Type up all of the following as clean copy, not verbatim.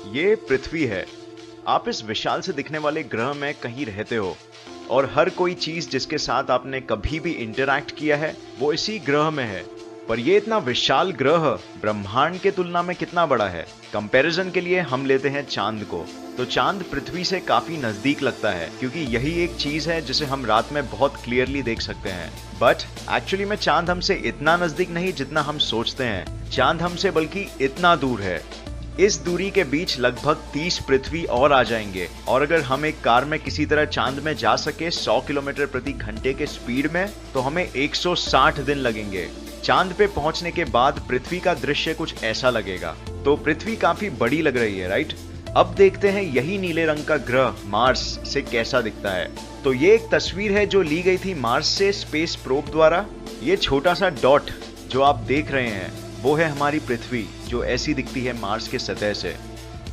ये पृथ्वी है। आप इस विशाल से दिखने वाले ग्रह में कहीं रहते हो और हर कोई चीज जिसके साथ आपने कभी भी इंटरैक्ट किया है वो इसी ग्रह में है। पर ये इतना विशाल ग्रह ब्रह्मांड के तुलना में कितना बड़ा है? कंपैरिजन के लिए हम लेते हैं चांद को। तो चांद पृथ्वी से काफी नजदीक लगता है क्योंकि यही एक चीज है जिसे हम रात में बहुत क्लियरली देख सकते हैं। बट एक्चुअली में चांद हमसे इतना नजदीक नहीं जितना हम सोचते हैं। चांद हमसे बल्कि इतना दूर है। इस दूरी के बीच लगभग 30 पृथ्वी और आ जाएंगे, और अगर हम एक कार में किसी तरह चांद में जा सके 100 किलोमीटर प्रति घंटे के स्पीड में, तो हमें 160 दिन लगेंगे। चांद पे पहुंचने के बाद पृथ्वी का दृश्य कुछ ऐसा लगेगा। तो पृथ्वी काफी बड़ी लग रही है, राइट? अब देखते हैं यही नीले रंग का ग्रह मार्स से कैसा दिखता है। तो ये एक तस्वीर है जो ली गई थी मार्स से स्पेस प्रोब द्वारा। ये छोटा सा डॉट जो आप देख रहे हैं वो है हमारी पृथ्वी, जो ऐसी दिखती है मार्स के सतह से।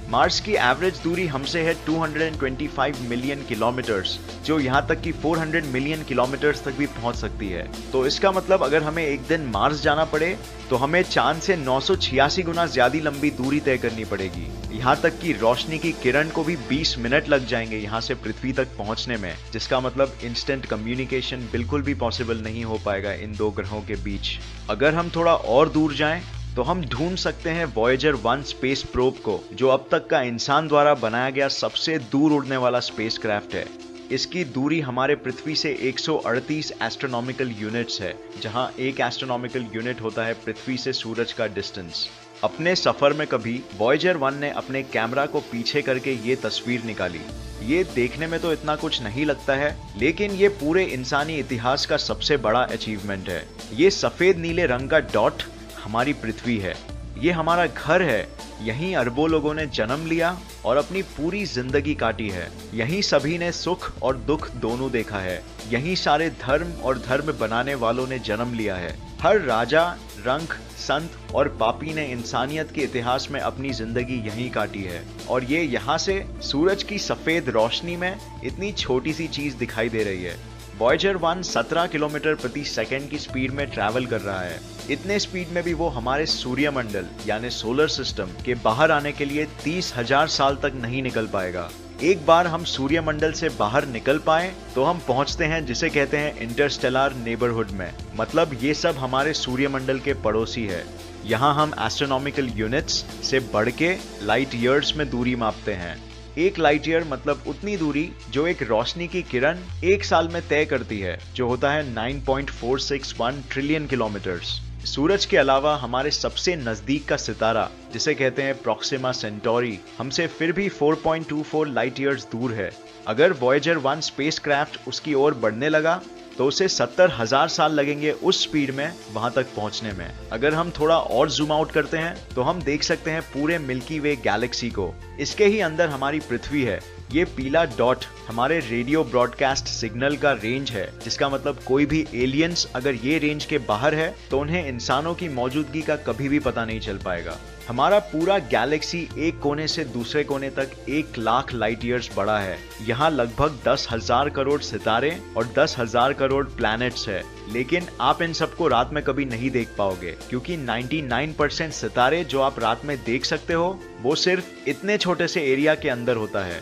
मार्स की एवरेज दूरी हमसे है 225 मिलियन किलोमीटर्स, जो यहाँ तक कि 400 मिलियन किलोमीटर्स तक भी पहुँच सकती है। तो इसका मतलब अगर हमें एक दिन मार्स जाना पड़े तो हमें चांद से 986 गुना ज्यादा लंबी दूरी तय करनी पड़ेगी। यहाँ तक कि रोशनी की किरण को भी 20 मिनट लग जाएंगे यहाँ से पृथ्वी तक पहुँचने में, जिसका मतलब इंस्टेंट कम्युनिकेशन बिल्कुल भी पॉसिबल नहीं हो पाएगा इन दो ग्रहों के बीच। अगर हम थोड़ा और दूर जाएं तो हम ढूंढ सकते हैं वॉयेजर 1 स्पेस प्रोब को, जो अब तक का इंसान द्वारा बनाया गया सबसे दूर उड़ने वाला स्पेसक्राफ्ट है। इसकी दूरी हमारे पृथ्वी से 138 एस्ट्रोनॉमिकल यूनिट्स है, जहां एक एस्ट्रोनॉमिकल यूनिट होता है पृथ्वी से सूरज का डिस्टेंस। अपने सफर में कभी वॉयेजर 1 ने अपने कैमरा को पीछे करके ये तस्वीर निकाली। ये देखने में तो इतना कुछ नहीं लगता है, लेकिन ये पूरे इंसानी इतिहास का सबसे बड़ा अचीवमेंट है। ये सफेद नीले रंग का डॉट हमारी पृथ्वी है। ये हमारा घर है। यहीं अरबों लोगों ने जन्म लिया और अपनी पूरी जिंदगी काटी है। यहीं सभी ने सुख और दुख दोनों देखा है। यहीं सारे धर्म और धर्म बनाने वालों ने जन्म लिया है। हर राजा, रंक, संत और पापी ने इंसानियत के इतिहास में अपनी जिंदगी यहीं काटी है। और ये यहाँ से सूरज की सफेद रोशनी में इतनी छोटी सी चीज दिखाई दे रही है। वॉयेजर 1 17 किलोमीटर प्रति सेकंड की स्पीड में ट्रैवल कर रहा है। इतने स्पीड में भी वो हमारे सूर्यमंडल यानी सोलर सिस्टम के बाहर आने के लिए 30,000 साल तक नहीं निकल पाएगा। एक बार हम सूर्यमंडल से बाहर निकल पाए तो हम पहुंचते हैं जिसे कहते हैं इंटरस्टेलर नेबरहुड में। मतलब ये सब हमारे सूर्यमंडल के पड़ोसी है। यहाँ हम एस्ट्रोनॉमिकल यूनिट्स से बढ़ के लाइट ईयर्स में दूरी मापते हैं। एक लाइट ईयर मतलब उतनी दूरी जो एक रोशनी की किरण एक साल में तय करती है, जो होता है 9.461 ट्रिलियन किलोमीटर्स। सूरज के अलावा हमारे सबसे नजदीक का सितारा, जिसे कहते हैं प्रॉक्सिमा सेंटोरी, हमसे फिर भी 4.24 लाइट ईयर्स दूर है। अगर वॉयेजर 1 स्पेसक्राफ्ट उसकी ओर बढ़ने लगा तो उसे 70,000 साल लगेंगे उस स्पीड में वहां तक पहुंचने में। अगर हम थोड़ा और जूम आउट करते हैं तो हम देख सकते हैं पूरे मिल्की वे गैलेक्सी को। इसके ही अंदर हमारी पृथ्वी है। ये पीला डॉट हमारे रेडियो ब्रॉडकास्ट सिग्नल का रेंज है, जिसका मतलब कोई भी एलियंस अगर ये रेंज के बाहर है तो उन्हें इंसानों की मौजूदगी का कभी भी पता नहीं चल पाएगा। हमारा पूरा गैलेक्सी एक कोने से दूसरे कोने तक 1 लाख लाइट ईयर्स बड़ा है। यहाँ लगभग 10,000 करोड़ सितारे और 10,000 करोड़ प्लैनेट्स है। लेकिन आप इन सबको रात में कभी नहीं देख पाओगे, क्योंकि 99% सितारे जो आप रात में देख सकते हो वो सिर्फ इतने छोटे से एरिया के अंदर होता है।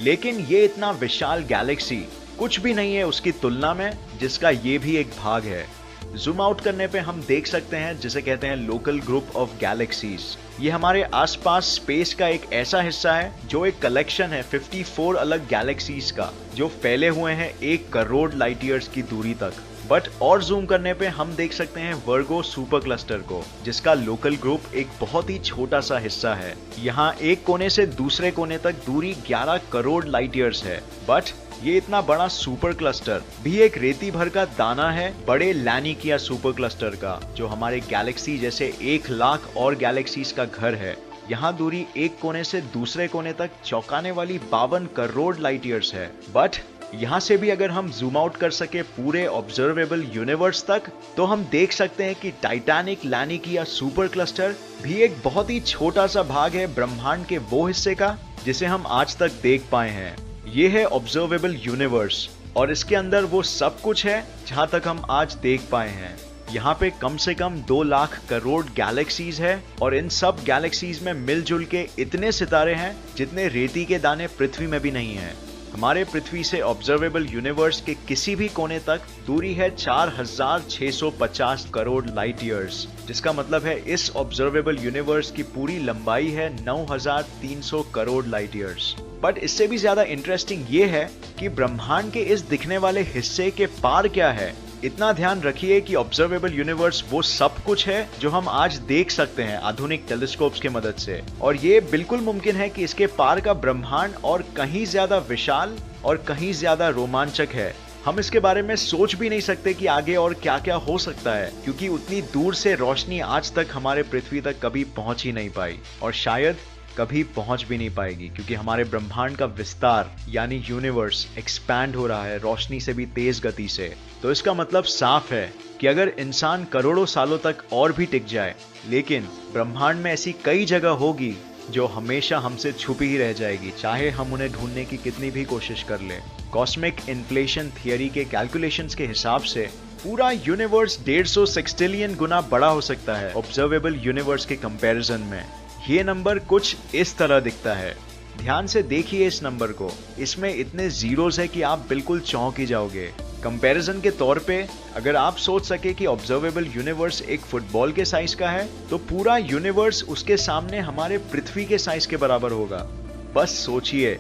लेकिन ये इतना विशाल गैलेक्सी कुछ भी नहीं है उसकी तुलना में, जिसका ये भी एक भाग है। जूम आउट करने पे हम देख सकते हैं जिसे कहते हैं लोकल ग्रुप ऑफ गैलेक्सीज। ये हमारे आसपास स्पेस का एक ऐसा हिस्सा है जो एक कलेक्शन है 54 अलग गैलेक्सीज का, जो फैले हुए हैं 1 करोड़ लाइट ईयर्स की दूरी तक। बट और जूम करने पे हम देख सकते हैं वर्गो सुपर क्लस्टर को, जिसका लोकल ग्रुप एक बहुत ही छोटा सा हिस्सा है। यहाँ एक कोने से दूसरे कोने तक दूरी 11 करोड़ लाइट ईयर्स है। बट ये इतना बड़ा सुपर क्लस्टर भी एक रेती भर का दाना है बड़े लैनिकिया सुपर क्लस्टर का, जो हमारे गैलेक्सी जैसे 1 लाख और गैलेक्सीज का घर है। यहाँ दूरी एक कोने से दूसरे कोने तक चौंकाने वाली 52 करोड़ लाइट ईयर्स है। बट यहाँ से भी अगर हम जूम आउट कर सके पूरे ऑब्जर्वेबल यूनिवर्स तक, तो हम देख सकते हैं कि टाइटैनिक लैनिकिया सुपर क्लस्टर भी एक बहुत ही छोटा सा भाग है ब्रह्मांड के वो हिस्से का जिसे हम आज तक देख पाए हैं। ये है ऑब्जर्वेबल यूनिवर्स और इसके अंदर वो सब कुछ है जहां तक हम आज देख पाए हैं। यहाँ पे कम से कम 2 लाख करोड़ गैलेक्सीज है और इन सब गैलेक्सीज में मिलजुल के इतने सितारे हैं जितने रेती के दाने पृथ्वी में भी नहीं है। हमारे पृथ्वी से ऑब्जर्वेबल यूनिवर्स के किसी भी कोने तक दूरी है 4650 करोड़ लाइट ईयर्स, जिसका मतलब है इस ऑब्जर्वेबल यूनिवर्स की पूरी लंबाई है 9300 करोड़ लाइट ईयर्स। बट इससे भी ज्यादा इंटरेस्टिंग ये है कि ब्रह्मांड के इस दिखने वाले हिस्से के पार क्या है। इतना ध्यान रखिए कि ऑब्जर्वेबल यूनिवर्स वो सब कुछ है जो हम आज देख सकते हैं आधुनिक टेलीस्कोप्स की मदद से, और ये बिल्कुल मुमकिन है कि इसके पार का ब्रह्मांड और कहीं ज्यादा विशाल और कहीं ज्यादा रोमांचक है। हम इसके बारे में सोच भी नहीं सकते कि आगे और क्या क्या हो सकता है, क्योंकि उतनी दूर से रोशनी आज तक हमारे पृथ्वी तक कभी पहुंच ही नहीं पाई और शायद कभी पहुंच भी नहीं पाएगी, क्योंकि हमारे ब्रह्मांड का विस्तार यानी यूनिवर्स एक्सपैंड हो रहा है रोशनी से भी तेज गति से। तो इसका मतलब साफ है कि अगर इंसान करोड़ों सालों तक और भी टिक जाए, लेकिन ब्रह्मांड में ऐसी कई जगह होगी जो हमेशा हमसे छुपी ही रह जाएगी, चाहे हम उन्हें ढूंढने की कितनी भी कोशिश कर लें। कॉस्मिक इन्फ्लेशन थियरी के कैलकुलेशंस के हिसाब से पूरा यूनिवर्स 150 सेक्सटिलियन गुना बड़ा हो सकता है ऑब्जर्वेबल यूनिवर्स के कंपैरिजन में। ये नंबर कुछ इस तरह दिखता है, ध्यान से देखिए इस नंबर को, इसमें इतने जीरोस है कि आप बिल्कुल चौंक ही जाओगे। कंपैरिजन के तौर पे अगर आप सोच सके कि ऑब्जर्वेबल यूनिवर्स एक फुटबॉल के साइज का है, तो पूरा यूनिवर्स उसके सामने हमारे पृथ्वी के साइज के बराबर होगा। बस सोचिए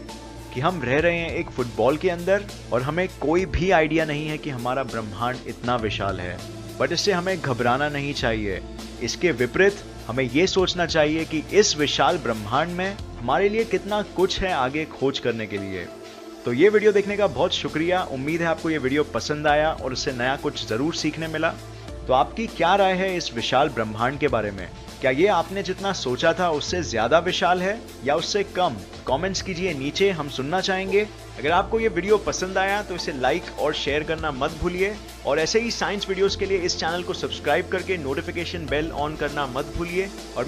कि हम रह रहे हैं एक फुटबॉल के अंदर और हमें कोई भी आइडिया नहीं है कि हमारा ब्रह्मांड इतना विशाल है। बट इससे हमें घबराना नहीं चाहिए, इसके विपरीत हमें यह सोचना चाहिए कि इस विशाल ब्रह्मांड में हमारे लिए कितना कुछ है आगे खोज करने के लिए। तो ये वीडियो देखने का बहुत शुक्रिया। उम्मीद है आपको ये वीडियो पसंद आया और उससे नया कुछ जरूर सीखने मिला। तो आपकी क्या राय है इस विशाल ब्रह्मांड के बारे में? क्या ये आपने जितना सोचा था उससे ज्यादा विशाल है या उससे कम? कमेंट्स कीजिए नीचे, हम सुनना चाहेंगे। अगर आपको ये वीडियो पसंद आया तो इसे लाइक और शेयर करना मत भूलिए, और ऐसे ही साइंस वीडियोस के लिए इस चैनल को सब्सक्राइब करके नोटिफिकेशन बेल ऑन करना मत भूलिए। और